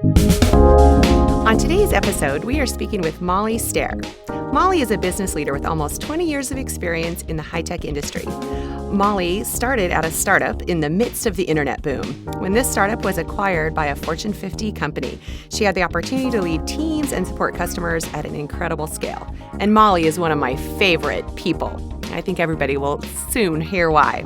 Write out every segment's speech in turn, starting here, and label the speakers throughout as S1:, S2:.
S1: On today's episode, we are speaking with Molly Stehr. Molly is a business leader with almost 20 years of experience in the high-tech industry. Molly started at a startup in the midst of the internet boom. When this startup was acquired by a Fortune 50 company, she had the opportunity to lead teams and support customers at an incredible scale. And Molly is one of my favorite people. I think everybody will soon hear why.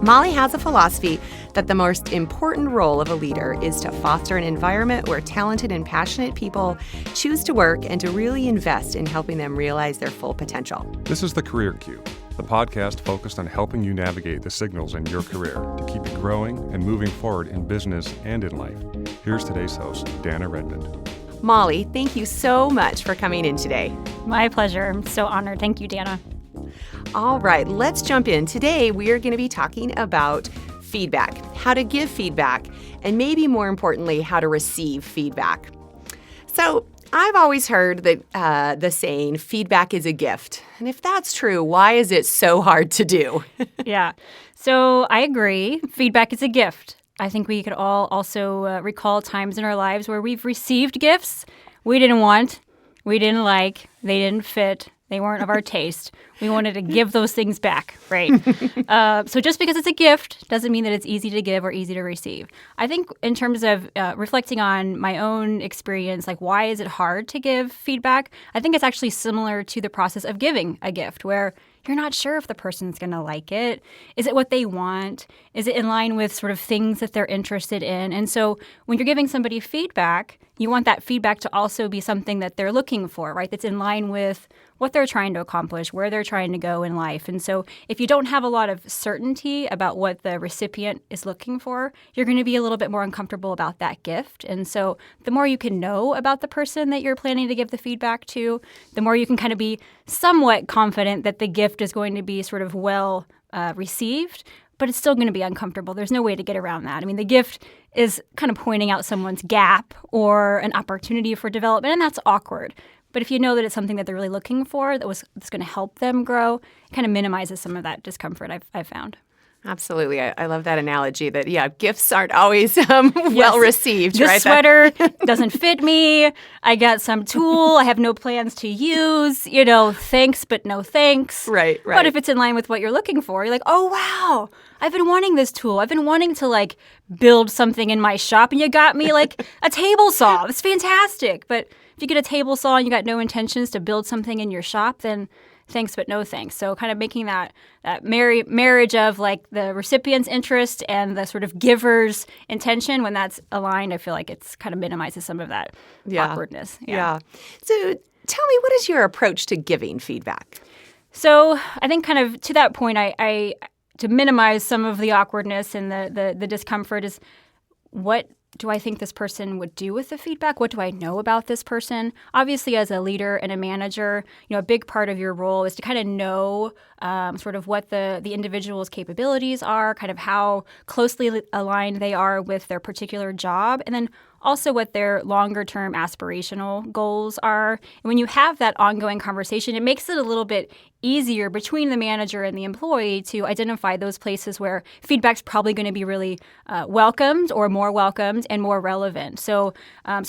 S1: Molly has a philosophy that the most important role of a leader is to foster an environment where talented and passionate people choose to work and to really invest in helping them realize their full potential.
S2: This is the Career Cube, the podcast focused on helping you navigate the signals in your career to keep you growing and moving forward in business and in life. Here's today's host, Danna Redmond.
S1: Molly, thank you so much for coming in today.
S3: My pleasure. I'm so honored. Thank you, Danna.
S1: All right, let's jump in. Today, we are going to be talking about feedback, how to give feedback, and maybe more importantly, how to receive feedback. So I've always heard that the saying, feedback is a gift. And if that's true, why is it so hard to do?
S3: Yeah. So I agree. Feedback is a gift. I think we could all also recall times in our lives where we've received gifts we didn't want, we didn't like, they didn't fit, they weren't of our taste. We wanted to give those things back, right? So just because it's a gift doesn't mean that it's easy to give or easy to receive. I think in terms of reflecting on my own experience, like why is it hard to give feedback? I think it's actually similar to the process of giving a gift where you're not sure if the person's going to like it. Is it what they want? Is it in line with sort of things that they're interested in? And so when you're giving somebody feedback, you want that feedback to also be something that they're looking for, right? That's in line with what they're trying to accomplish, where they're trying to go in life. And so if you don't have a lot of certainty about what the recipient is looking for, you're going to be a little bit more uncomfortable about that gift. And so the more you can know about the person that you're planning to give the feedback to, the more you can kind of be somewhat confident that the gift is going to be sort of well received, but it's still going to be uncomfortable. There's no way to get around that. I mean, the gift is kind of pointing out someone's gap or an opportunity for development, and that's awkward. But if you know that it's something that they're really looking for, that's going to help them grow, it kind of minimizes some of that discomfort I've found.
S1: Absolutely. I love that analogy that, gifts aren't always well received,
S3: this
S1: right?
S3: This sweater doesn't fit me. I got some tool I have no plans to use. Thanks, but no thanks.
S1: Right.
S3: But if it's in line with what you're looking for, you're like, oh, wow, I've been wanting this tool. I've been wanting to, build something in my shop, and you got me, a table saw. It's fantastic. But if you get a table saw and you got no intentions to build something in your shop, then thanks, but no thanks. So kind of making that marriage of the recipient's interest and the sort of giver's intention, when that's aligned, I feel like it's kind of minimizes some of that awkwardness.
S1: Yeah. So tell me, what is your approach to giving feedback?
S3: So I think kind of to that point, I to minimize some of the awkwardness and the discomfort is, what do I think this person would do with the feedback? What do I know about this person? Obviously, as a leader and a manager, a big part of your role is to kind of know sort of what the individual's capabilities are, kind of how closely aligned they are with their particular job, and then also what their longer-term aspirational goals are. And when you have that ongoing conversation, it makes it a little bit easier between the manager and the employee to identify those places where feedback's probably going to be really welcomed or more welcomed and more relevant. So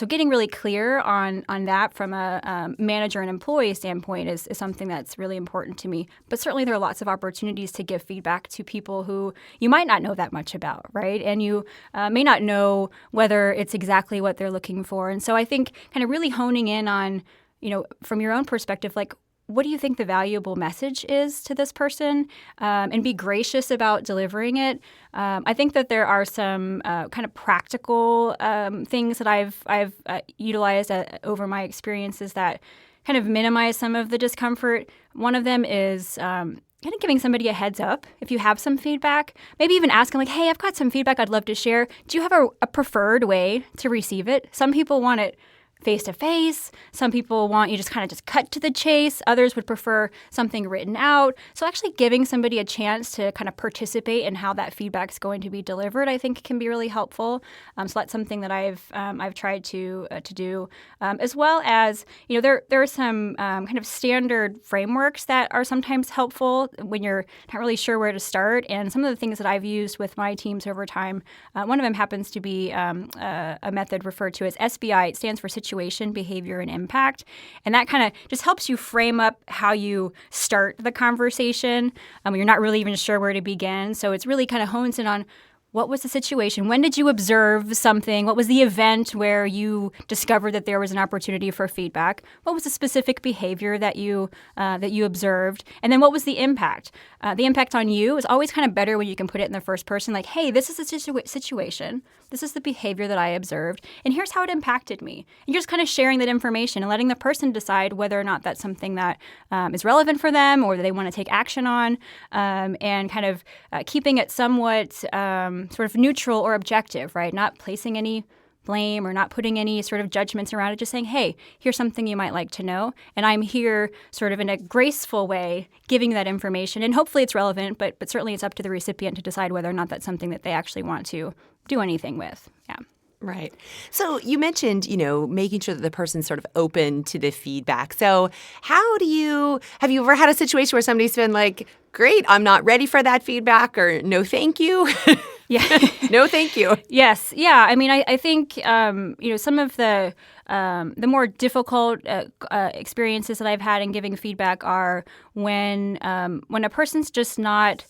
S3: getting really clear on that from a manager and employee standpoint is something that's really important to me. But certainly there are lots of opportunities to give feedback to people who you might not know that much about, right? And you may not know whether it's exactly what they're looking for. And so I think kind of really honing in on, from your own perspective, what do you think the valuable message is to this person, and be gracious about delivering it. I think that there are some kind of practical things that I've utilized over my experiences that kind of minimize some of the discomfort. One of them is kind of giving somebody a heads up if you have some feedback. Maybe even asking hey, I've got some feedback I'd love to share. Do you have a preferred way to receive it? Some people want it face-to-face. Some people want you just kind of just cut to the chase. Others would prefer something written out. So actually giving somebody a chance to kind of participate in how that feedback is going to be delivered, I think can be really helpful. So that's something that I've tried to do, as well as, there are some kind of standard frameworks that are sometimes helpful when you're not really sure where to start. And some of the things that I've used with my teams over time, one of them happens to be a method referred to as SBI. It stands for Situation, Behavior, and Impact. And that kind of just helps you frame up how you start the conversation. You're not really even sure where to begin. So it's really kind of hones in on what was the situation? When did you observe something? What was the event where you discovered that there was an opportunity for feedback? What was the specific behavior that you observed? And then what was the impact? The impact on you is always kind of better when you can put it in the first person, like, hey, this is the situation. This is the behavior that I observed, and here's how it impacted me. And you're just kind of sharing that information and letting the person decide whether or not that's something that is relevant for them or that they want to take action on, and kind of keeping it somewhat sort of neutral or objective, right? Not placing any blame or not putting any sort of judgments around it, just saying, hey, here's something you might like to know. And I'm here sort of in a graceful way giving that information. And hopefully it's relevant, but certainly it's up to the recipient to decide whether or not that's something that they actually want to do anything with. Yeah.
S1: Right. So you mentioned, making sure that the person's sort of open to the feedback. So have you ever had a situation where somebody's been like, great, I'm not ready for that feedback, or no, thank you?
S3: Yeah.
S1: No, thank you.
S3: Yes. Yeah. I mean, I think, some of the more difficult experiences that I've had in giving feedback are when a person's just not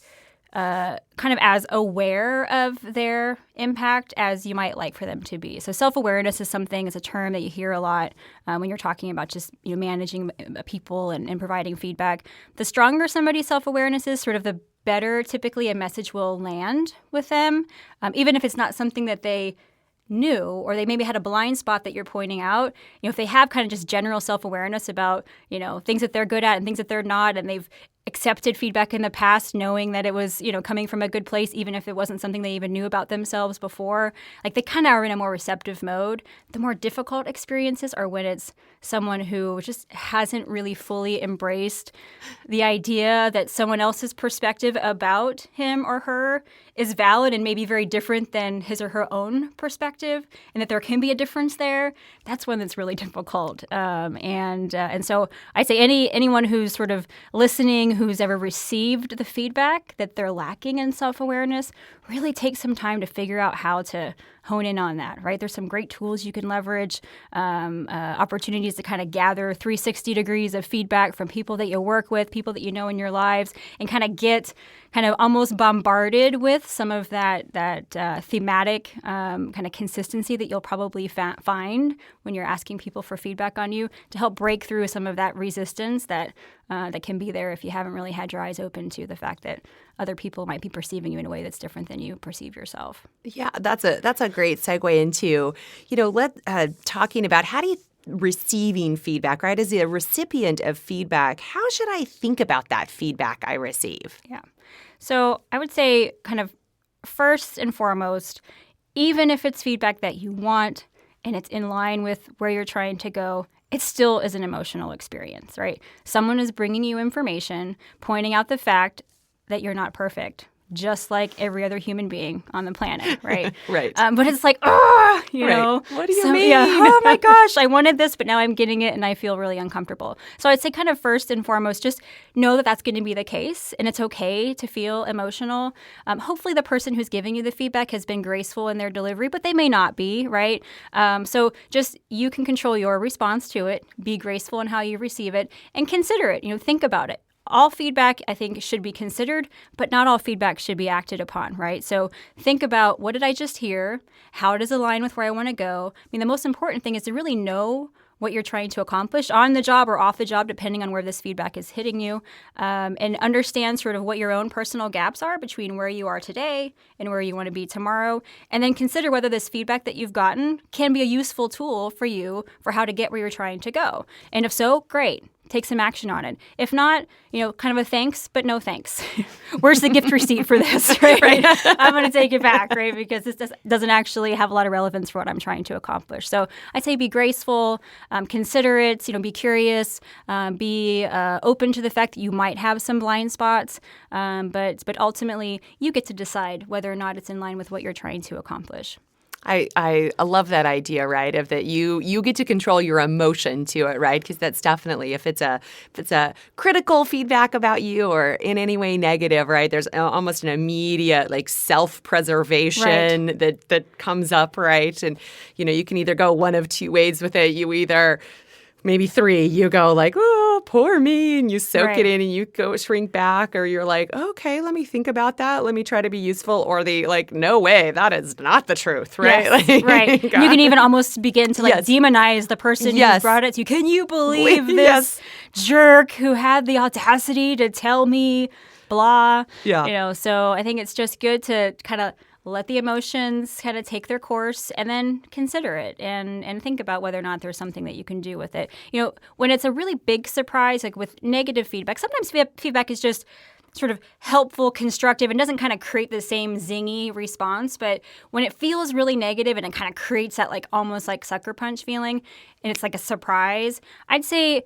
S3: kind of as aware of their impact as you might like for them to be. So self-awareness is a term that you hear a lot when you're talking about just managing people and providing feedback. The stronger somebody's self-awareness is, sort of the better typically a message will land with them, even if it's not something that they knew, or they maybe had a blind spot that you're pointing out. If they have kind of just general self-awareness about, things that they're good at and things that they're not, and they've accepted feedback in the past knowing that it was, coming from a good place, even if it wasn't something they even knew about themselves before, like they kind of are in a more receptive mode. The more difficult experiences are when it's someone who just hasn't really fully embraced the idea that someone else's perspective about him or her is valid and maybe very different than his or her own perspective, and that there can be a difference there. That's when it's really difficult. And so I say anyone who's sort of listening, who's ever received the feedback that they're lacking in self-awareness, really take some time to figure out how to hone in on that, right? There's some great tools you can leverage, opportunities to kind of gather 360 degrees of feedback from people that you work with, people that you know in your lives, and kind of get almost bombarded with some of that thematic kind of consistency that you'll probably find when you're asking people for feedback on you, to help break through some of that resistance that can be there if you haven't really had your eyes open to the fact that other people might be perceiving you in a way that's different than you perceive yourself.
S1: Yeah, that's a great segue into, talking about how do you receiving feedback, right? As a recipient of feedback, how should I think about that feedback I receive?
S3: Yeah. So I would say kind of first and foremost, even if it's feedback that you want and it's in line with where you're trying to go, it still is an emotional experience, right? Someone is bringing you information, pointing out the fact that you're not perfect, just like every other human being on the planet, right?
S1: Right.
S3: But it's like, what do you mean? Yeah, oh my gosh, I wanted this, but now I'm getting it and I feel really uncomfortable. So I'd say kind of first and foremost, just know that that's going to be the case, and it's okay to feel emotional. Hopefully the person who's giving you the feedback has been graceful in their delivery, but they may not be, right? So just you can control your response to it, be graceful in how you receive it, and consider it, think about it. All feedback, I think, should be considered, but not all feedback should be acted upon, right? So think about, what did I just hear? How does it align with where I want to go? I mean, the most important thing is to really know what you're trying to accomplish on the job or off the job, depending on where this feedback is hitting you, and understand sort of what your own personal gaps are between where you are today and where you want to be tomorrow. And then consider whether this feedback that you've gotten can be a useful tool for you for how to get where you're trying to go. And if so, great. take some action on it. If not, kind of a thanks, but no thanks. Where's the gift receipt for this, right? I'm going to take it back, right? Because this doesn't actually have a lot of relevance for what I'm trying to accomplish. So I'd say be graceful, considerate, be curious, be open to the fact that you might have some blind spots, but ultimately you get to decide whether or not it's in line with what you're trying to accomplish.
S1: I love that idea, right? Of that you get to control your emotion to it, right? Because that's definitely if it's a critical feedback about you or in any way negative, right? There's almost an immediate like self-preservation that comes up, right? And you can either go one of two ways with it. You either maybe three, you go like, oh, poor me, and you soak it in and you go shrink back, or you're like, okay, let me think about that. Let me try to be useful. Or the like, no way, that is not the truth, right?
S3: Yes,
S1: like,
S3: right. You can even almost begin to demonize the person who brought it to you. Can you believe this jerk who had the audacity to tell me blah? Yeah. So I think it's just good to kind of let the emotions kind of take their course and then consider it and think about whether or not there's something that you can do with it. When it's a really big surprise, like with negative feedback, sometimes feedback is just sort of helpful, constructive, and doesn't kind of create the same zingy response. But when it feels really negative and it kind of creates that like almost like sucker punch feeling and it's like a surprise, I'd say,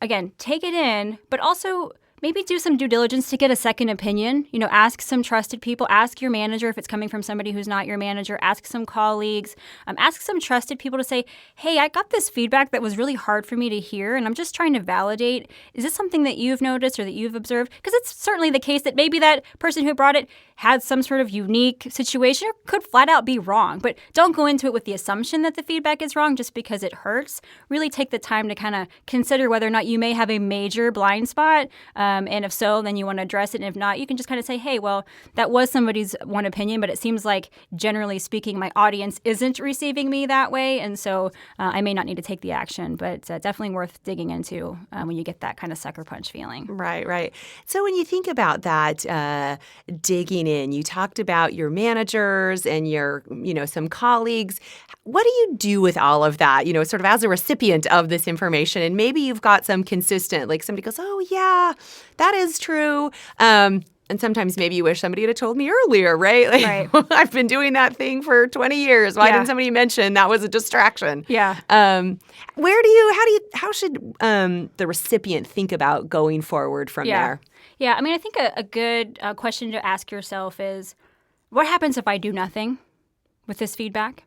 S3: again, take it in, but also maybe do some due diligence to get a second opinion. Ask some trusted people. Ask your manager if it's coming from somebody who's not your manager. Ask some colleagues. Ask some trusted people to say, hey, I got this feedback that was really hard for me to hear, and I'm just trying to validate. Is this something that you've noticed or that you've observed? Because it's certainly the case that maybe that person who brought it had some sort of unique situation or could flat out be wrong. But don't go into it with the assumption that the feedback is wrong just because it hurts. Really take the time to kind of consider whether or not you may have a major blind spot. And if so, then you want to address it. And if not, you can just kind of say, hey, well, that was somebody's one opinion, but it seems like generally speaking, my audience isn't receiving me that way. And so I may not need to take the action, but definitely worth digging into when you get that kind of sucker punch feeling.
S1: Right. So when you think about that, digging in, you talked about your managers and your, some colleagues. What do you do with all of that, sort of as a recipient of this information? And maybe you've got some consistent, like somebody goes, oh, yeah, that is true. And sometimes maybe you wish somebody had told me earlier, right? Like, I've been doing that thing for 20 years. Why didn't somebody mention that was a distraction?
S3: Yeah.
S1: How should the recipient think about going forward from there?
S3: Yeah. I mean, I think a good question to ask yourself is, what happens if I do nothing with this feedback?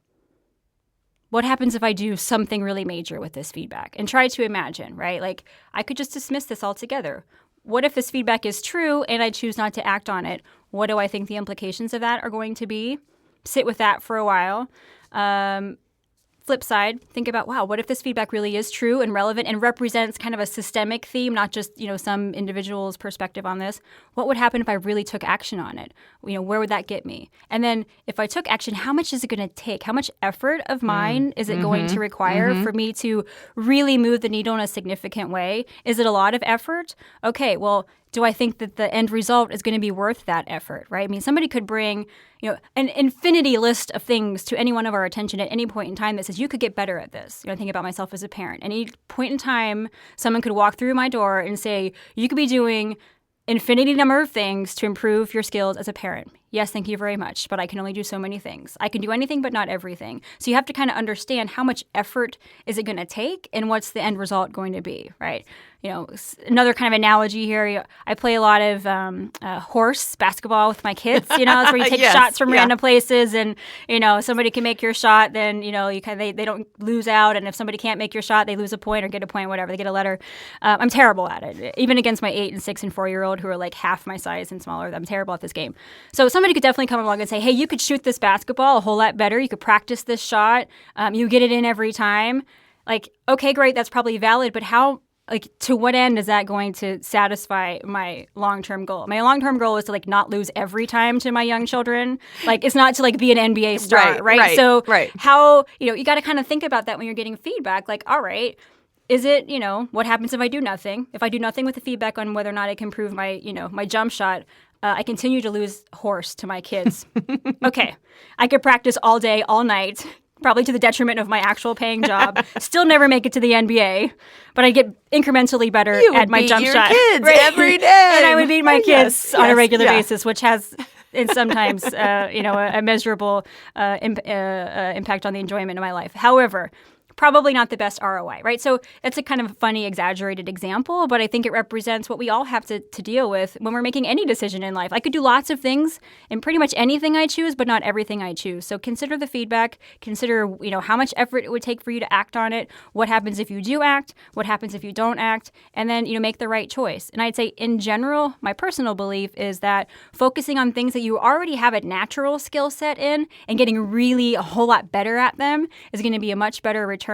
S3: What happens if I do something really major with this feedback? And try to imagine, right? Like, I could just dismiss this altogether. What if this feedback is true and I choose not to act on it? What do I think the implications of that are going to be? Sit with that for a while. Flip side, think about, wow, what if this feedback really is true and relevant and represents kind of a systemic theme, not just, some individual's perspective on this? What would happen if I really took action on it? Where would that get me? And then if I took action, how much is it going to take? How much effort of mine is it going to require for me to really move the needle in a significant way? Is it a lot of effort? Okay, well, do I think that the end result is going to be worth that effort, right? I mean, somebody could bring, an infinity list of things to any one of our attention at any point in time that says, you could get better at this. I think about myself as a parent. Any point in time, someone could walk through my door and say, you could be doing infinity number of things to improve your skills as a parent. Yes, thank you very much, but I can only do so many things. I can do anything but not everything. So you have to kind of understand how much effort is it going to take and what's the end result going to be, right? Another kind of analogy here, I play a lot of horse basketball with my kids. It's where you take shots from random places and, somebody can make your shot, then, they don't lose out. And if somebody can't make your shot, they lose a point or get a point, whatever. They get a letter. I'm terrible at it. Even against my 8 and 6 and 4-year-old who are like half my size and smaller, I'm terrible at this game. So somebody could definitely come along and say, hey, you could shoot this basketball a whole lot better. You could practice this shot. You get it in every time. Like, okay, great. That's probably valid. But to what end is that going to satisfy my long-term goal? My long-term goal is to not lose every time to my young children. It's not to be an NBA star, right? So how, you got to kind of think about that when you're getting feedback. All right, is it, what happens if I do nothing? If I do nothing with the feedback on whether or not I can improve my, my jump shot, I continue to lose horse to my kids. Okay, I could practice all day, all night, probably to the detriment of my actual paying job. Still never make it to the NBA, but I get incrementally better at my jump shot.
S1: Kids every day.
S3: And I would beat my kids on a regular
S1: yeah.
S3: basis, which has and sometimes a measurable impact on the enjoyment of my life. However, probably not the best ROI, right? So it's a kind of funny, exaggerated example, but I think it represents what we all have to deal with when we're making any decision in life. I could do lots of things and pretty much anything I choose, but not everything I choose. So consider the feedback, consider, how much effort it would take for you to act on it, what happens if you do act, what happens if you don't act, and then, make the right choice. And I'd say in general, my personal belief is that focusing on things that you already have a natural skill set in and getting really a whole lot better at them is going to be a much better return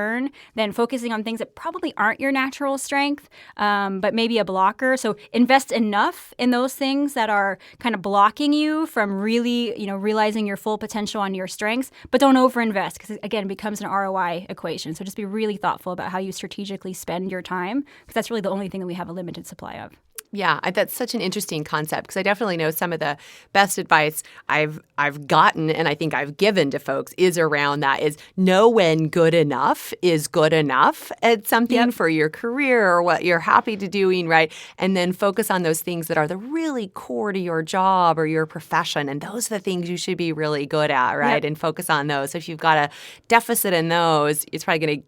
S3: than focusing on things that probably aren't your natural strength, but maybe a blocker. So invest enough in those things that are kind of blocking you from really, realizing your full potential on your strengths, but don't overinvest because, again, it becomes an ROI equation. So just be really thoughtful about how you strategically spend your time because that's really the only thing that we have a limited supply of.
S1: Yeah, that's such an interesting concept because I definitely know some of the best advice I've gotten and I think I've given to folks is around that is know when good enough is good enough at something for your career or what you're happy to doing, right? And then focus on those things that are the really core to your job or your profession. And those are the things you should be really good at, right? And focus on those. If you've got a deficit in those, it's probably going to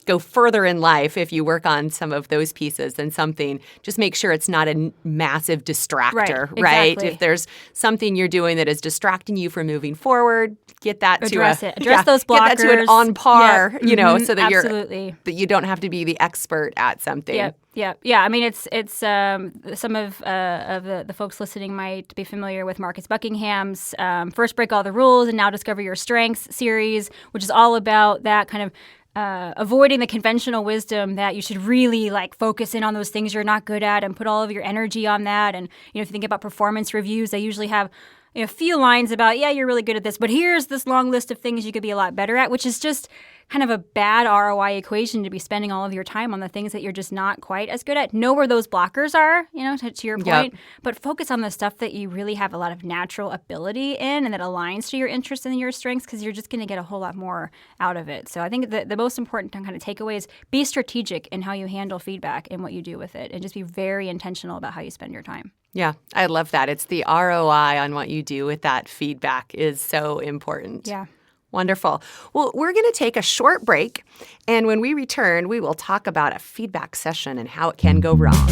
S1: go further in life if you work on some of those pieces than something. Just make sure it's not a massive distractor, right?
S3: Exactly.
S1: If there's something you're doing that is distracting you from moving forward, get that
S3: Address
S1: to
S3: it. Address those blockers.
S1: Get that to an on par, so that
S3: absolutely.
S1: that you don't have to be the expert at something.
S3: Yeah. I mean, it's some of the folks listening might be familiar with Marcus Buckingham's First Break All the Rules and Now Discover Your Strengths series, which is all about that kind of avoiding the conventional wisdom that you should really focus in on those things you're not good at and put all of your energy on that. And if you think about performance reviews, they usually have a few lines about, you're really good at this, but here's this long list of things you could be a lot better at, which is just kind of a bad ROI equation to be spending all of your time on the things that you're just not quite as good at. Know where those blockers are, to your point, but focus on the stuff that you really have a lot of natural ability in and that aligns to your interests and your strengths because you're just going to get a whole lot more out of it. So I think the most important kind of takeaway is be strategic in how you handle feedback and what you do with it and just be very intentional about how you spend your time.
S1: Yeah, I love that. It's the ROI on what you do with that feedback is so important.
S3: Yeah.
S1: Wonderful. Well, we're going to take a short break, and when we return, we will talk about a feedback session and how it can go wrong.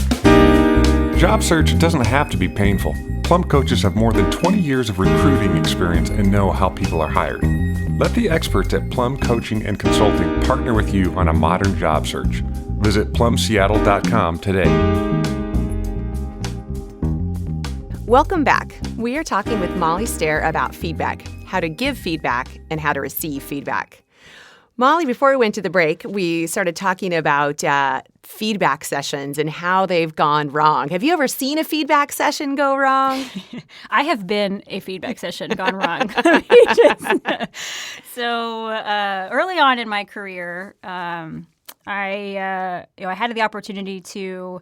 S2: Job search doesn't have to be painful. Plum coaches have more than 20 years of recruiting experience and know how people are hired. Let the experts at Plum Coaching and Consulting partner with you on a modern job search. Visit plumseattle.com today.
S1: Welcome back. We are talking with Molly Stehr about feedback, how to give feedback, and how to receive feedback. Molly, before we went to the break, we started talking about feedback sessions and how they've gone wrong. Have you ever seen a feedback session go wrong?
S3: I have been a feedback session gone wrong. So early on in my career, I had the opportunity to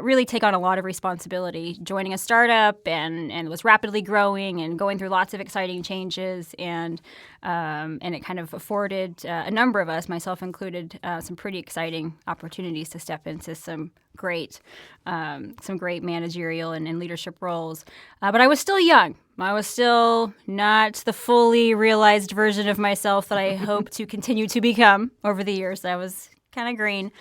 S3: really take on a lot of responsibility, joining a startup and was rapidly growing and going through lots of exciting changes, and it kind of afforded a number of us, myself included, some pretty exciting opportunities to step into some great managerial and leadership roles. But I was still young. I was still not the fully realized version of myself that I hope to continue to become over the years. I was kind of green.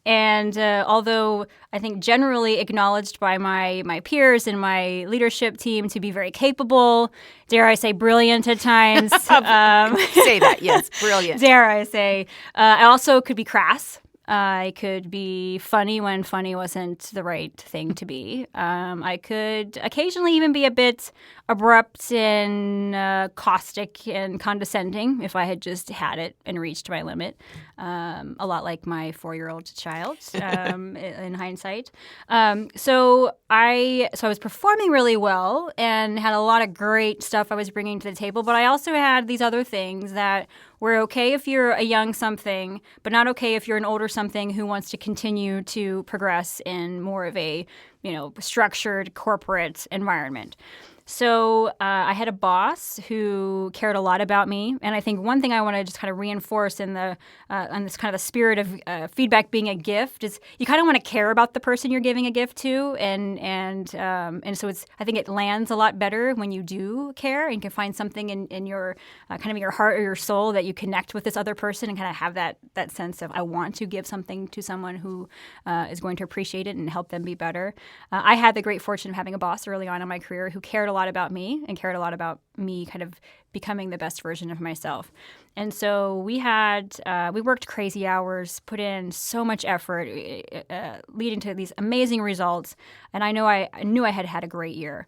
S3: And although I think generally acknowledged by my peers and my leadership team to be very capable, dare I say brilliant at times.
S1: Say that, yes, brilliant.
S3: Dare I say. I also could be crass. I could be funny when funny wasn't the right thing to be. I could occasionally even be a bit abrupt and caustic and condescending if I had just had it and reached my limit. A lot like my 4-year-old child in hindsight. So I was performing really well and had a lot of great stuff I was bringing to the table, but I also had these other things that were okay if you're a young something, but not okay if you're an older something who wants to continue to progress in more of a, structured corporate environment. So I had a boss who cared a lot about me, and I think one thing I want to just kind of reinforce in this kind of the spirit of feedback being a gift is you kind of want to care about the person you're giving a gift to, and so I think it lands a lot better when you do care and you can find something in your kind of your heart or your soul that you connect with this other person and kind of have that sense of I want to give something to someone who is going to appreciate it and help them be better. I had the great fortune of having a boss early on in my career who cared a lot about me and cared a lot about me kind of becoming the best version of myself. And so we worked crazy hours, put in so much effort, leading to these amazing results. And I knew I had had a great year.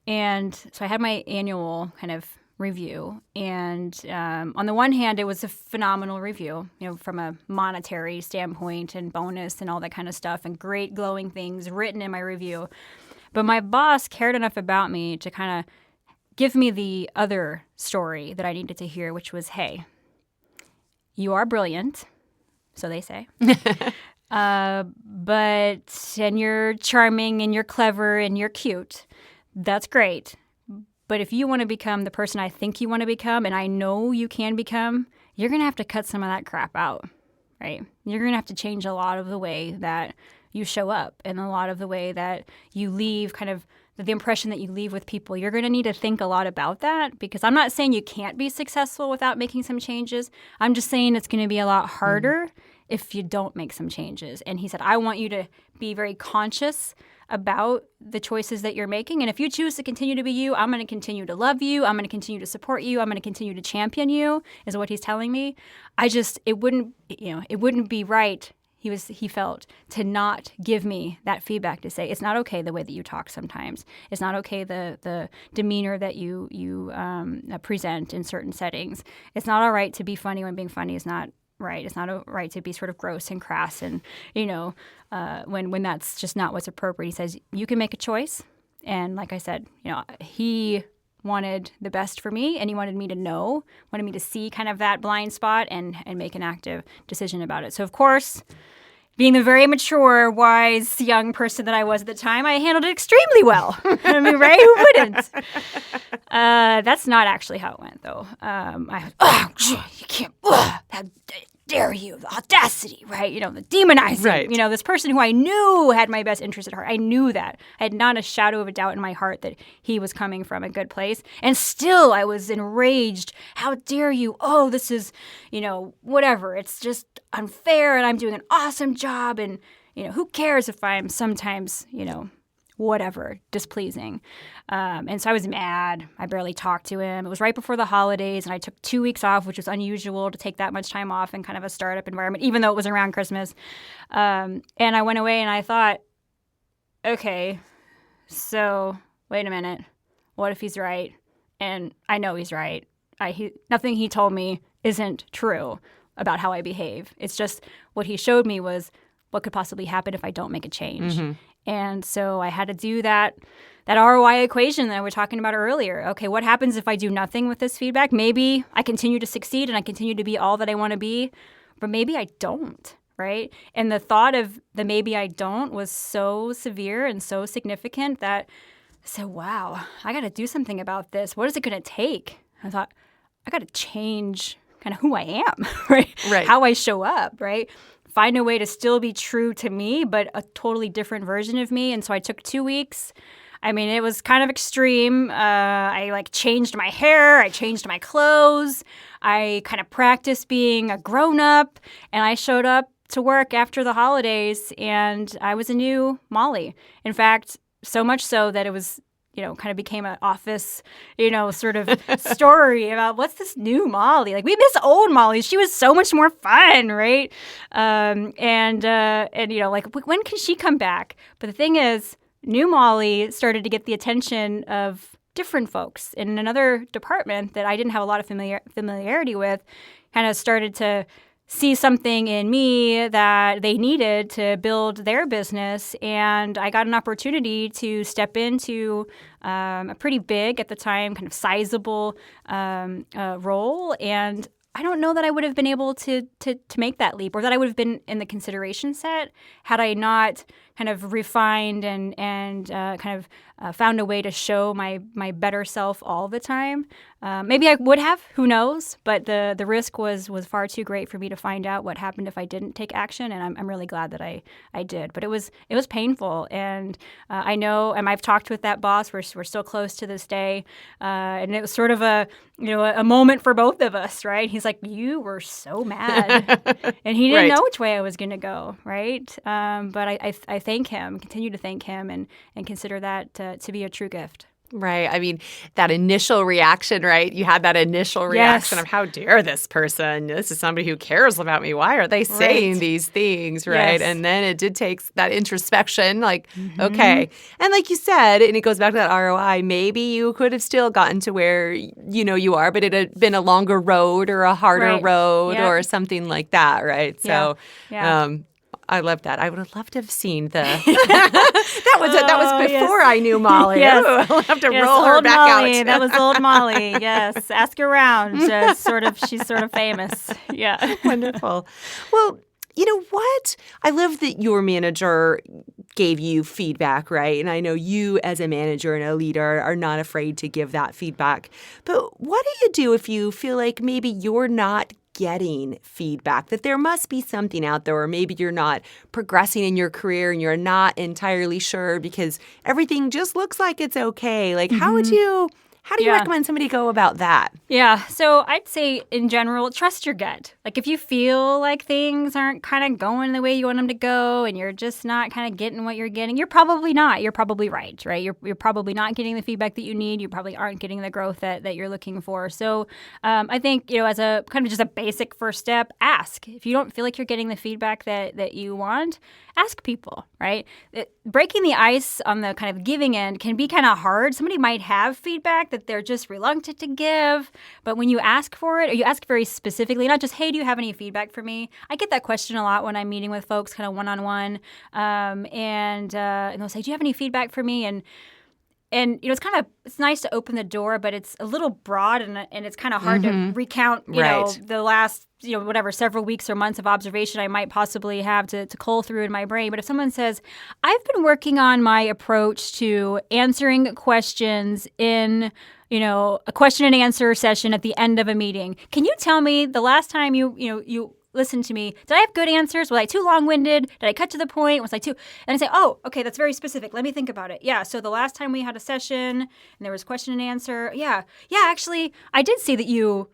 S3: And so I had my annual kind of review. And on the one hand, it was a phenomenal review, from a monetary standpoint and bonus and all that kind of stuff and great glowing things written in my review. But my boss cared enough about me to kind of give me the other story that I needed to hear, which was, hey, you are brilliant, so they say. And you're charming and you're clever and you're cute. That's great. But if you want to become the person I think you want to become, and I know you can become, you're going to have to cut some of that crap out, right? You're going to have to change a lot of the way that you show up and a lot of the way that you leave, kind of the impression that you leave with people. You're going to need to think a lot about that, because I'm not saying you can't be successful without making some changes. I'm just saying it's going to be a lot harder if you don't make some changes. And he said, I want you to be very conscious about the choices that you're making. And if you choose to continue to be you, I'm going to continue to love you. I'm going to continue to support you. I'm going to continue to champion you, is what he's telling me. It wouldn't be right, he felt, to not give me that feedback, to say, it's not okay the way that you talk sometimes. It's not okay the demeanor that you present in certain settings. It's not all right to be funny when being funny is not right. It's not right to be sort of gross and crass and, when that's just not what's appropriate. He says, you can make a choice. And like I said, he wanted the best for me, and he wanted me to see kind of that blind spot and make an active decision about it. So, of course, being the very mature, wise, young person that I was at the time, I handled it extremely well. I mean, right? Who wouldn't? That's not actually how it went, though. You can't, how dare you, the audacity, right? The demonizing,
S1: right.
S3: This person who I knew had my best interest at heart. I knew that. I had not a shadow of a doubt in my heart that he was coming from a good place. And still I was enraged. How dare you? Oh, this is, whatever. It's just unfair, and I'm doing an awesome job. And, who cares if I'm sometimes, whatever, displeasing. And so I was mad. I barely talked to him. It was right before the holidays, and I took 2 weeks off, which was unusual to take that much time off in kind of a startup environment, even though it was around Christmas. And I went away, and I thought, okay, so wait a minute. What if he's right? And I know he's right. Nothing he told me isn't true about how I behave. It's just what he showed me was what could possibly happen if I don't make a change. Mm-hmm. And so I had to do that ROI equation that we were talking about earlier. Okay, what happens if I do nothing with this feedback? Maybe I continue to succeed and I continue to be all that I want to be, but maybe I don't, right? And the thought of the maybe I don't was so severe and so significant that I said, wow, I got to do something about this. What is it going to take? I thought, I got to change kind of who I am, right? How I show up, right? Find a way to still be true to me, but a totally different version of me. And so I took 2 weeks. I mean, it was kind of extreme. I changed my hair. I changed my clothes. I kind of practiced being a grown-up. And I showed up to work after the holidays, and I was a new Molly. In fact, so much so that it was, kind of became an office, sort of story about what's this new Molly? Like, we miss old Molly. She was so much more fun, right? And when can she come back? But the thing is, new Molly started to get the attention of different folks in another department that I didn't have a lot of familiarity with, kind of started to see something in me that they needed to build their business. And I got an opportunity to step into a pretty big, at the time, kind of sizable role. And I don't know that I would have been able to make that leap, or that I would have been in the consideration set had I not kind of refined and kind of found a way to show my better self all the time. Maybe I would have, who knows? But the risk was far too great for me to find out what happened if I didn't take action, and I'm really glad that I did. But it was painful, and I know, and I've talked with that boss. We're still close to this day, and it was sort of a moment for both of us, right? He's like, "You were so mad," and he didn't know which way I was going to go, right? But I thank him, continue to thank him, and consider that to be a true gift.
S1: Right. I mean, that initial reaction, right? You had that initial reaction of how dare this person? This is somebody who cares about me. Why are they saying these things, right? Yes. And then it did take that introspection, like, okay. And like you said, and it goes back to that ROI, maybe you could have still gotten to where, you are, but it had been a longer road or a harder road or something like that, right? So, I love that. I would have loved to have seen the that was before I knew Molly.
S3: Yes.
S1: Ooh, I'll have to roll her back
S3: Molly.
S1: out.
S3: That was old Molly. Yes, ask her around. She's sort of famous. Yeah,
S1: wonderful. Well, you know what? I love that your manager gave you feedback, right? And I know you as a manager and a leader are not afraid to give that feedback. But what do you do if you feel like maybe you're not getting feedback, that there must be something out there, or maybe you're not progressing in your career and you're not entirely sure because everything just looks like it's okay? Like, how do you recommend somebody go about that?
S3: Yeah. So I'd say in general, trust your gut. Like if you feel like things aren't kind of going the way you want them to go and you're just not kind of getting what you're getting, you're probably not. You're probably right? You're probably not getting the feedback that you need. You probably aren't getting the growth that you're looking for. So I think, as a kind of just a basic first step, ask. If you don't feel like you're getting the feedback that you want, ask people, right? Breaking the ice on the kind of giving end can be kind of hard. Somebody might have feedback that they're just reluctant to give, but when you ask for it, or you ask very specifically, not just, hey, do you have any feedback for me? I get that question a lot when I'm meeting with folks kind of one-on-one, and they'll say, do you have any feedback for me? And it's nice to open the door, but it's a little broad and it's kind of hard to recount, the last, several weeks or months of observation I might possibly have to cull through in my brain. But if someone says, I've been working on my approach to answering questions in, a question and answer session at the end of a meeting. Can you tell me the last time you listen to me, did I have good answers? Was I too long-winded? Did I cut to the point? Was I too... And I say, oh, okay, that's very specific. Let me think about it. Yeah, so the last time we had a session and there was question and answer, yeah, actually, I did see that you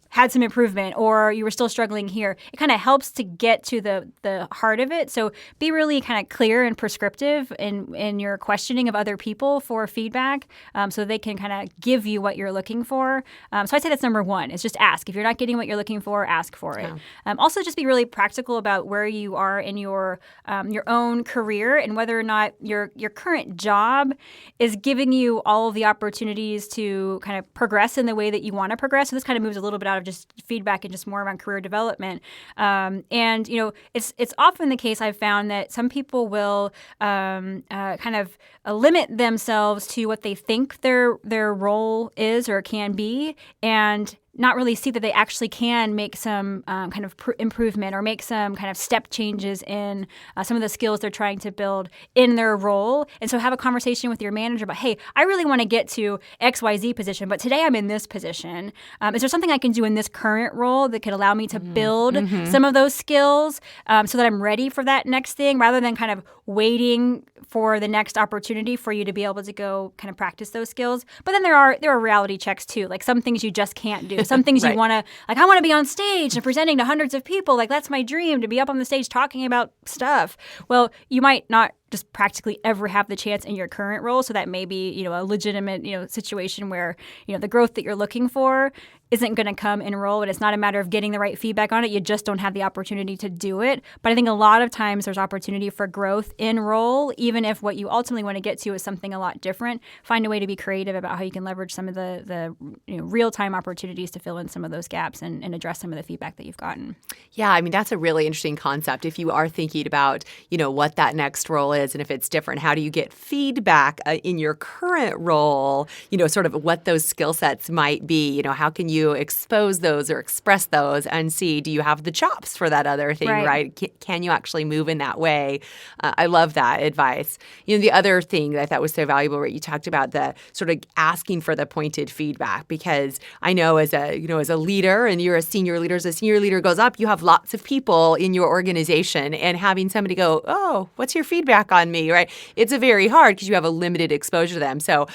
S3: had some improvement or you were still struggling here. It kind of helps to get to the heart of it. So be really kind of clear and prescriptive in your questioning of other people for feedback so they can kind of give you what you're looking for. So I'd say that's number one, is just ask. If you're not getting what you're looking for, ask for it. Also, just be really practical about where you are in your own career and whether or not your current job is giving you all of the opportunities to kind of progress in the way that you want to progress. So this kind of moves a little bit out of just feedback and just more around career development. It's often the case I've found that some people will kind of limit themselves to what they think their role is or can be, and not really see that they actually can make some kind of improvement or make some kind of step changes in some of the skills they're trying to build in their role. And so have a conversation with your manager about, hey, I really want to get to XYZ position, but today I'm in this position. Is there something I can do in this current role that could allow me to build some of those skills so that I'm ready for that next thing, rather than kind of waiting for the next opportunity for you to be able to go kind of practice those skills. But then there are reality checks too, like some things you just can't do. Some things you want to, like, I want to be on stage and presenting to hundreds of people. Like, that's my dream, to be up on the stage talking about stuff. Well, you might not just practically ever have the chance in your current role. So that may be, a legitimate, situation where, the growth that you're looking for isn't going to come in role, and it's not a matter of getting the right feedback on it. You just don't have the opportunity to do it. But I think a lot of times there's opportunity for growth in role, even if what you ultimately want to get to is something a lot different. Find a way to be creative about how you can leverage some of the real-time opportunities to fill in some of those gaps and address some of the feedback that you've gotten.
S1: Yeah, I mean, that's a really interesting concept. If you are thinking about, what that next role is, and if it's different, how do you get feedback in your current role, sort of what those skill sets might be, how can you expose those or express those and see, do you have the chops for that other thing, right? Can you actually move in that way? I love that advice. The other thing that I thought was so valuable, right, you talked about the sort of asking for the pointed feedback, because I know as a leader, and you're a senior leader, as a senior leader goes up, you have lots of people in your organization, and having somebody go, oh, what's your feedback on me, right? It's a very hard because you have a limited exposure to them. So,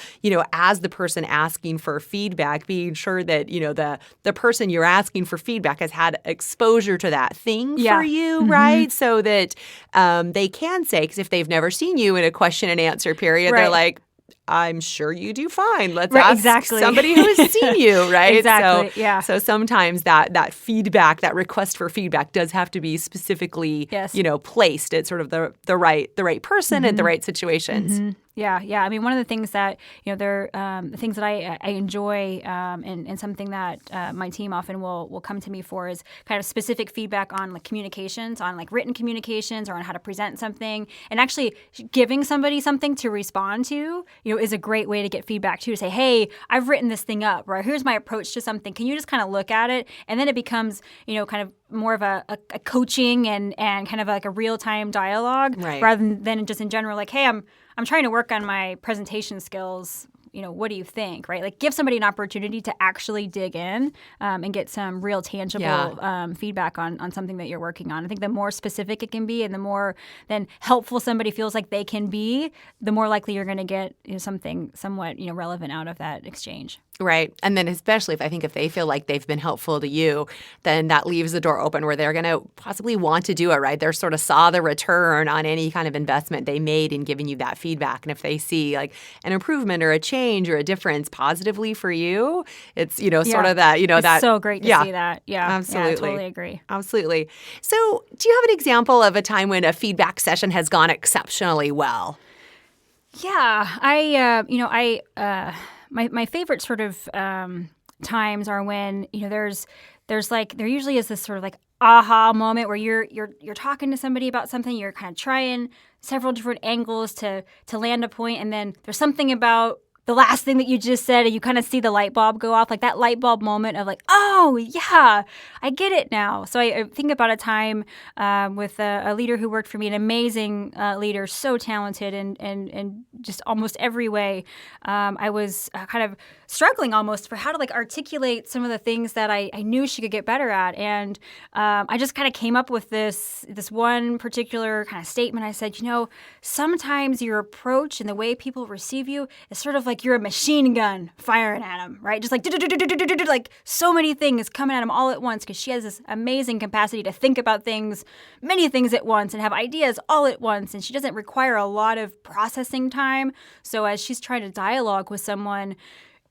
S1: as the person asking for feedback, being sure that, the person you're asking for feedback has had exposure to that thing for you, right? So that they can say, because if they've never seen you in a question and answer period, they're like, I'm sure you do fine. Let's ask somebody who has seen you, right?
S3: Exactly.
S1: So sometimes that feedback, that request for feedback, does have to be specifically, placed at sort of the right person at the right situations.
S3: Yeah. I mean, one of the things that, they're the things that I enjoy and something that my team often will come to me for is kind of specific feedback on like communications, on like written communications, or on how to present something. And actually giving somebody something to respond to, is a great way to get feedback too, to say, hey, I've written this thing up, or here's my approach to something. Can you just kind of look at it? And then it becomes, kind of more of a coaching and kind of like a real-time dialogue, rather than just in general, like, hey, I'm trying to work on my presentation skills. What do you think, right? Like give somebody an opportunity to actually dig in and get some real tangible feedback on something that you're working on. I think the more specific it can be and the more then helpful somebody feels like they can be, the more likely you're going to get something somewhat relevant out of that exchange.
S1: Right. And then especially if they feel like they've been helpful to you, then that leaves the door open where they're going to possibly want to do it, right? They're sort of saw the return on any kind of investment they made in giving you that feedback. And if they see like an improvement or a change or a difference positively for you, it's, sort of that,
S3: it's
S1: that.
S3: So great to see that. Yeah.
S1: Absolutely.
S3: Yeah, I totally agree.
S1: Absolutely. So do you have an example of a time when a feedback session has gone exceptionally well?
S3: Yeah. My favorite sort of times are when there usually is this sort of like aha moment where you're talking to somebody about something, you're kind of trying several different angles to land a point, and then there's something about the last thing that you just said, and you kind of see the light bulb go off, like that light bulb moment of like, oh, yeah, I get it now. So I think about a time with a leader who worked for me, an amazing leader, so talented and just almost every way. I was kind of struggling almost for how to like articulate some of the things that I knew she could get better at. And I just kind of came up with this one particular kind of statement. I said, sometimes your approach and the way people receive you is sort of like you're a machine gun firing at them, right? Just like, like so many things coming at them all at once, because she has this amazing capacity to think about things, many things at once, and have ideas all at once. And she doesn't require a lot of processing time. So as she's trying to dialogue with someone,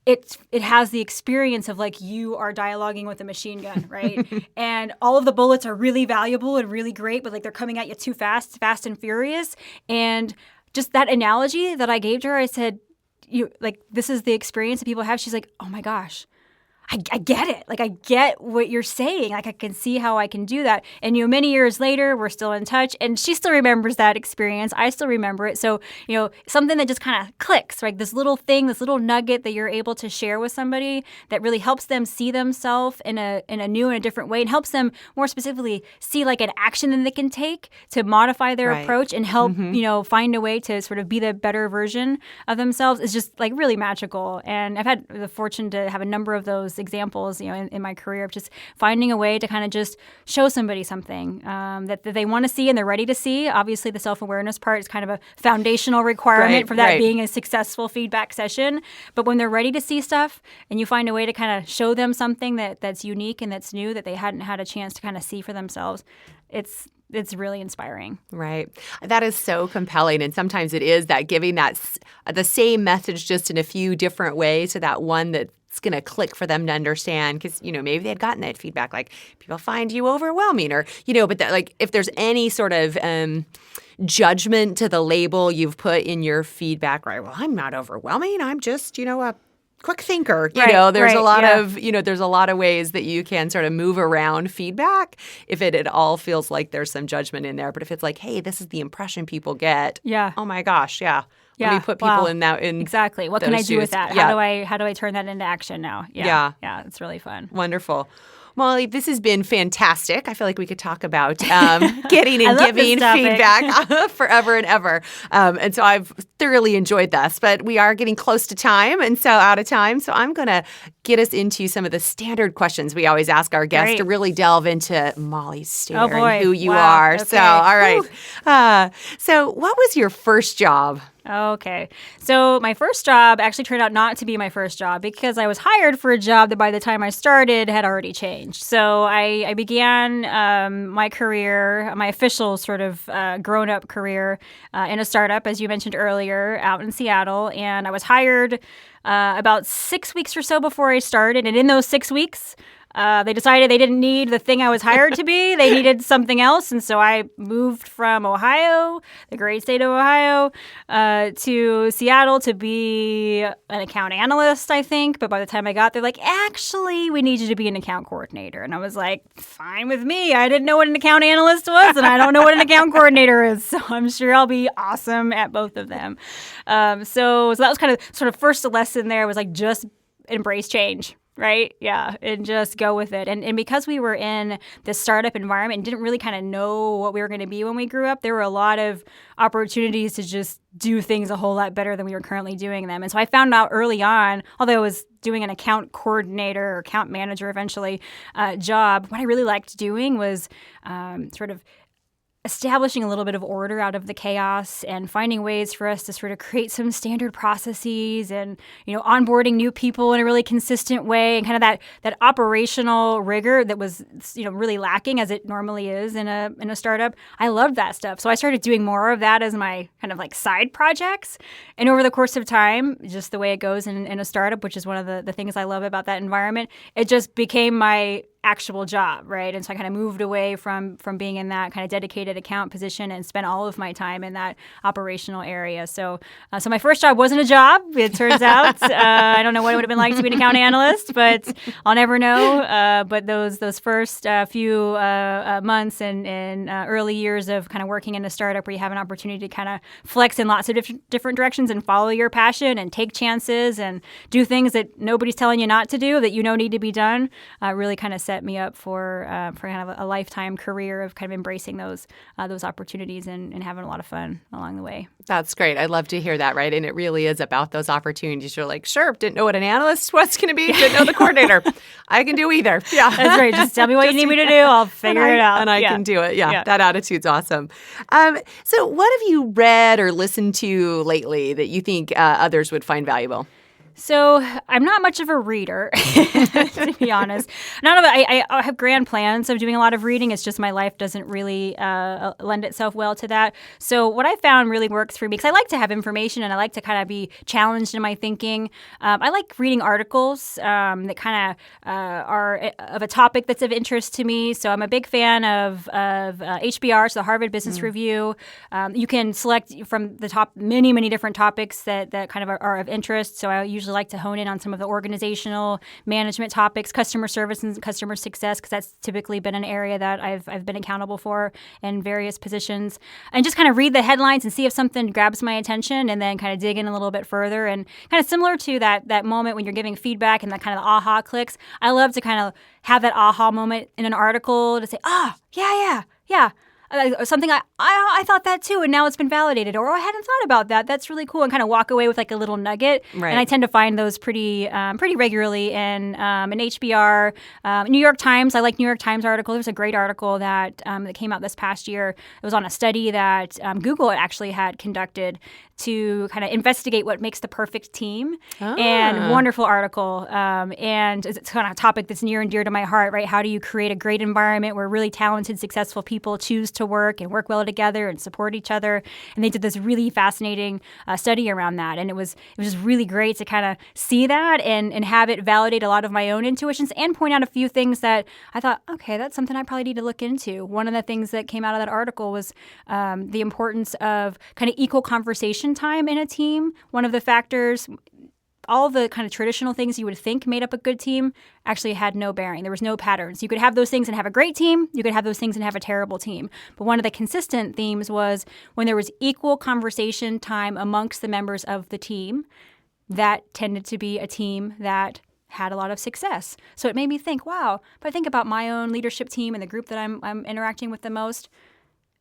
S3: it has the experience of like you are dialoguing with a machine gun, right? And all of the bullets are really valuable and really great, but like they're coming at you too fast and furious. And just that analogy that I gave to her, I said, this is the experience that people have. She's like, oh my gosh, I get it. Like, I get what you're saying. Like, I can see how I can do that. And, many years later, we're still in touch. And she still remembers that experience. I still remember it. So, something that just kind of clicks, right? This little thing, this little nugget that you're able to share with somebody that really helps them see themselves in a new and a different way, and helps them more specifically see like an action that they can take to modify their approach and help, find a way to sort of be the better version of themselves, is just like really magical. And I've had the fortune to have a number of those examples, in my career, of just finding a way to kind of just show somebody something that they want to see and they're ready to see. Obviously, the self-awareness part is kind of a foundational requirement for that being a successful feedback session. But when they're ready to see stuff and you find a way to kind of show them something that's unique and that's new that they hadn't had a chance to kind of see for themselves, it's really inspiring.
S1: Right. That is so compelling. And sometimes it is that giving the same message just in a few different ways to that one that's going to click for them to understand, because, maybe they had gotten that feedback, like, people find you overwhelming, or, but that, like, if there's any sort of judgment to the label you've put in your feedback, right? Well, I'm not overwhelming. I'm just, a quick thinker.
S3: Right,
S1: There's a
S3: right,
S1: lot
S3: yeah.
S1: of, there's a lot of ways that you can sort of move around feedback if it at all feels like there's some judgment in there. But if it's like, hey, this is the impression people get.
S3: Yeah.
S1: Oh my gosh. Yeah. Let
S3: Yeah,
S1: me put people
S3: wow.
S1: in that.
S3: Exactly. What can I
S1: those
S3: do with
S1: shoes.
S3: that?
S1: Yeah.
S3: How do I turn that into action now?
S1: Yeah.
S3: Yeah, it's really fun.
S1: Wonderful. Molly, this has been fantastic. I feel like we could talk about getting and
S3: love this
S1: giving
S3: topic.
S1: feedback forever and ever. And so I've thoroughly enjoyed this, but we are getting close to time and so out of time. So I'm going to get us into some of the standard questions we always ask our guests
S3: Great.
S1: to really delve into Molly Stehr
S3: Oh, boy.
S1: and who you
S3: Wow.
S1: are.
S3: Okay.
S1: So, all right. So what was your first job?
S3: Okay. So my first job actually turned out not to be my first job because I was hired for a job that by the time I started had already changed. So I began my career, my official sort of grown-up career in a startup, as you mentioned earlier, out in Seattle. And I was hired about 6 weeks or so before I started. And in those 6 weeks, they decided they didn't need the thing I was hired to be. They needed something else. And so I moved from Ohio, the great state of Ohio, to Seattle to be an account analyst, I think. But by the time I got there, like, actually, we need you to be an account coordinator. And I was like, fine with me. I didn't know what an account analyst was, and I don't know what an account coordinator is. So I'm sure I'll be awesome at both of them. So that was kind of sort of first lesson there was like, just embrace change. Right? Yeah. And just go with it. And because we were in this startup environment and didn't really kind of know what we were going to be when we grew up, there were a lot of opportunities to just do things a whole lot better than we were currently doing them. And so I found out early on, although I was doing an account coordinator or account manager eventually job, what I really liked doing was sort of establishing a little bit of order out of the chaos and finding ways for us to sort of create some standard processes and, onboarding new people in a really consistent way and kind of that operational rigor that was, really lacking as it normally is in a startup. I loved that stuff. So I started doing more of that as my kind of like side projects. And over the course of time, just the way it goes in a startup, which is one of the things I love about that environment, it just became my actual job, right? And so I kind of moved away from being in that kind of dedicated account position and spent all of my time in that operational area. So my first job wasn't a job, it turns out. I don't know what it would have been like to be an account analyst, but I'll never know. But those first few months and early years of kind of working in a startup where you have an opportunity to kind of flex in lots of different directions and follow your passion and take chances and do things that nobody's telling you not to do that need to be done, really kind of set me up for kind of a lifetime career of kind of embracing those opportunities and having a lot of fun along the way.
S1: That's great. I love to hear that, right? And it really is about those opportunities. You're like, sure, didn't know what an analyst was going to be, didn't know the coordinator. I can do either. Yeah.
S3: That's right. Just tell me what you need me to do. I'll figure it out.
S1: And I can do it. Yeah, that attitude's awesome. So what have you read or listened to lately that you think others would find valuable?
S3: So I'm not much of a reader, to be honest. I have grand plans of doing a lot of reading. It's just my life doesn't really lend itself well to that. So what I found really works for me, because I like to have information and I like to kind of be challenged in my thinking. I like reading articles that kind of are of a topic that's of interest to me. So I'm a big fan of HBR, so the Harvard Business Review. You can select from the top many different topics that kind of are of interest. So I usually like to hone in on some of the organizational management topics, customer service and customer success, because that's typically been an area that I've been accountable for in various positions, and just kind of read the headlines and see if something grabs my attention, and then kind of dig in a little bit further. And kind of similar to that moment when you're giving feedback and that kind of aha clicks, I love to kind of have that aha moment in an article to say, yeah. Something I thought that too, and now it's been validated, or I hadn't thought about that. That's really cool, and kind of walk away with like a little nugget.
S1: Right.
S3: And I tend to find those pretty regularly in HBR, New York Times. I like New York Times article. There was a great article that came out this past year. It was on a study that Google actually had conducted to kind of investigate what makes the perfect team. And wonderful article. And it's kind of a topic that's near and dear to my heart, right? How do you create a great environment where really talented, successful people choose to work and work well together and support each other? And they did this really fascinating study around that. And it was just really great to kind of see that and have it validate a lot of my own intuitions and point out a few things that I thought, okay, that's something I probably need to look into. One of the things that came out of that article was the importance of kind of equal conversation time in a team. One of the factors all the kind of traditional things you would think made up a good team actually had no bearing. There was no patterns. You could have those things and have a great team. You could have those things and have a terrible team. But one of the consistent themes was when there was equal conversation time amongst the members of the team, that tended to be a team that had a lot of success. So it made me think, wow, if I think about my own leadership team and the group that I'm interacting with the most,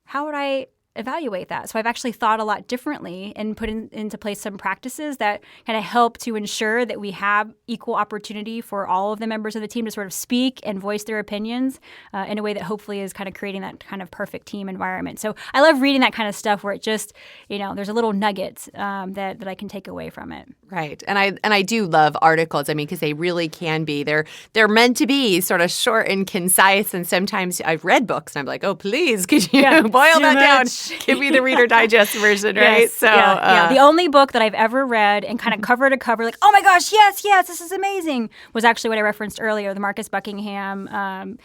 S3: how would I evaluate that? So I've actually thought a lot differently and put into place some practices that kind of help to ensure that we have equal opportunity for all of the members of the team to sort of speak and voice their opinions in a way that hopefully is kind of creating that kind of perfect team environment. So I love reading that kind of stuff where it just, there's a little nugget that I can take away from it.
S1: Right. And I do love articles. I mean, because they really can be. They're meant to be sort of short and concise. And sometimes I've read books and I'm like, oh, please, could you boil that down? Give me the Reader Digest version, right?
S3: Yes, so the only book that I've ever read and kind of cover to cover, like, oh my gosh, yes, this is amazing, was actually what I referenced earlier, the Marcus Buckingham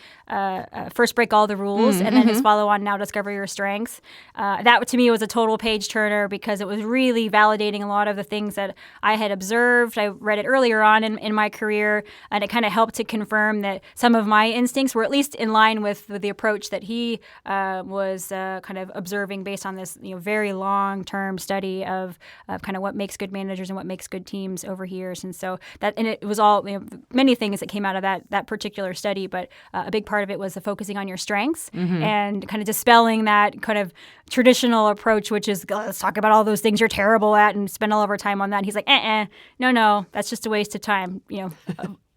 S3: First Break All the Rules, and then his follow-on, Now Discover Your Strengths. That, to me, was a total page turner because it was really validating a lot of the things that I had observed. I read it earlier on in my career, and it kind of helped to confirm that some of my instincts were at least in line with the approach that he was kind of observing based on this very long-term study of kind of what makes good managers and what makes good teams over years. And so it was all many things that came out of that particular study, but a big part of it was the focusing on your strengths and kind of dispelling that kind of traditional approach, which is let's talk about all those things you're terrible at and spend all of our time on that. And he's like, no, that's just a waste of time.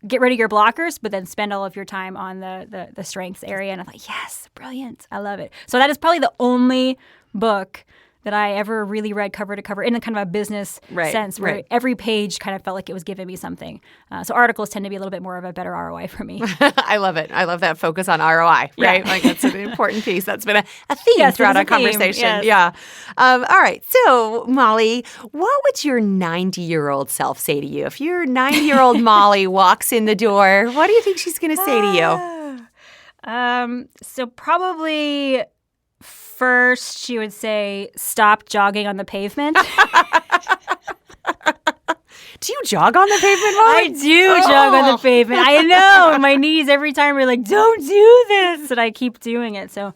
S3: Get rid of your blockers, but then spend all of your time on the strengths area. And I'm like, yes, brilliant. I love it. So that is probably the only book that I ever really read cover to cover in a kind of a business sense where every page kind of felt like it was giving me something. So articles tend to be a little bit more of a better ROI for me.
S1: I love it. I love that focus on ROI, right? Yeah. Like that's an important piece. That's been a theme throughout our conversation. Yes. Yeah. All right. So Molly, what would your 90-year-old self say to you? If your 90-year-old Molly walks in the door, what do you think she's going to say to you?
S3: So probably first, she would say, stop jogging on the pavement.
S1: Do you jog on the pavement, Molly?
S3: I do jog on the pavement. I know. My knees every time are like, don't do this. And I keep doing it. So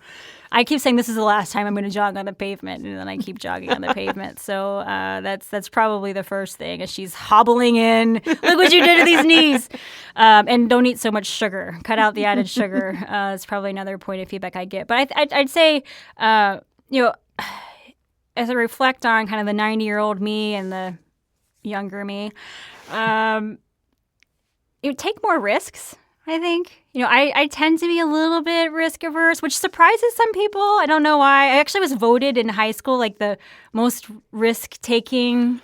S3: I keep saying this is the last time I'm going to jog on the pavement. And then I keep jogging on the pavement. So that's probably the first thing is she's hobbling in. Look what you did to these knees. And don't eat so much sugar. Cut out the added sugar. It's probably another point of feedback I get. But I'd say, as I reflect on kind of the 90-year-old me and the younger me, take more risks. I think, I tend to be a little bit risk averse, which surprises some people. I don't know why. I actually was voted in high school like the most risk taking.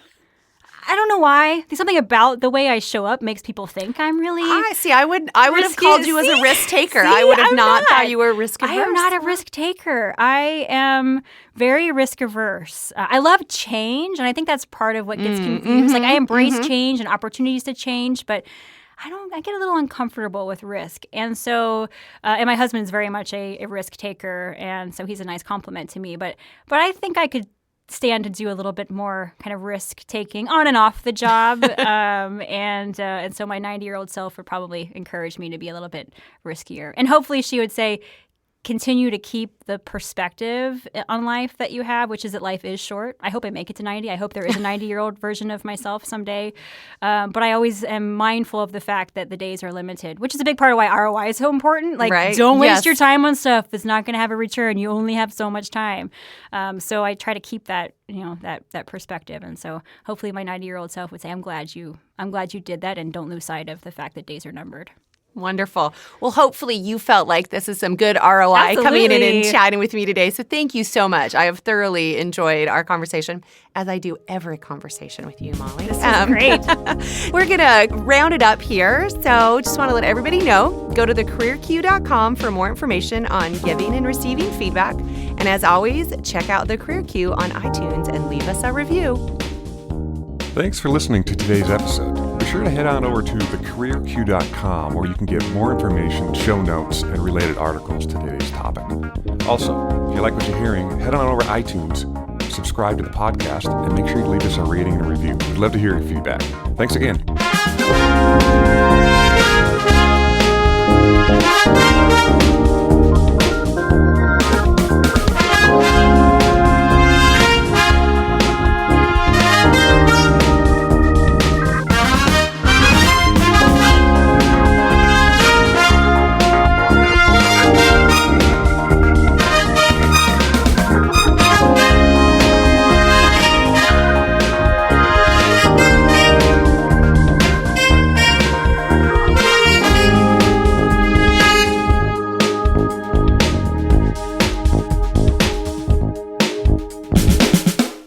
S3: I don't know why. There's something about the way I show up makes people think I'm really.
S1: I would have called you as a risk taker. I would have not thought you were risk averse.
S3: I am not a risk taker. I am very risk averse. I love change, and I think that's part of what gets confused. Like I embrace change and opportunities to change, but I get a little uncomfortable with risk. And so, and my husband's very much a risk taker, and so he's a nice compliment to me. But I think I could stand to do a little bit more kind of risk taking on and off the job. And so my 90-year-old self would probably encourage me to be a little bit riskier. And hopefully she would say, continue to keep the perspective on life that you have, which is that life is short. I hope I make it to 90. I hope there is a 90-year-old version of myself someday. But I always am mindful of the fact that the days are limited, which is a big part of why ROI is so important. Like, don't waste your time on stuff that's not going to have a return. You only have so much time. So I try to keep that, that perspective. And so hopefully my 90-year-old self would say, I'm glad you did that, and don't lose sight of the fact that days are numbered.
S1: Wonderful. Well, hopefully you felt like this is some good ROI coming in and chatting with me today. So thank you so much. I have thoroughly enjoyed our conversation, as I do every conversation with you, Molly.
S3: This is great.
S1: We're going to round it up here. So just want to let everybody know, go to thecareerq.com for more information on giving and receiving feedback. And as always, check out The Career Q on iTunes and leave us a review.
S2: Thanks for listening to today's episode. Be sure to head on over to thecareerq.com where you can get more information, show notes, and related articles to today's topic. Also, if you like what you're hearing, head on over to iTunes, subscribe to the podcast, and make sure you leave us a rating and a review. We'd love to hear your feedback. Thanks again.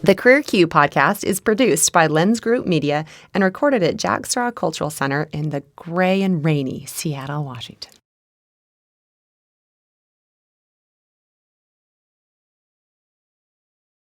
S1: The Career Q podcast is produced by Lens Group Media and recorded at Jack Straw Cultural Center in the gray and rainy Seattle, Washington.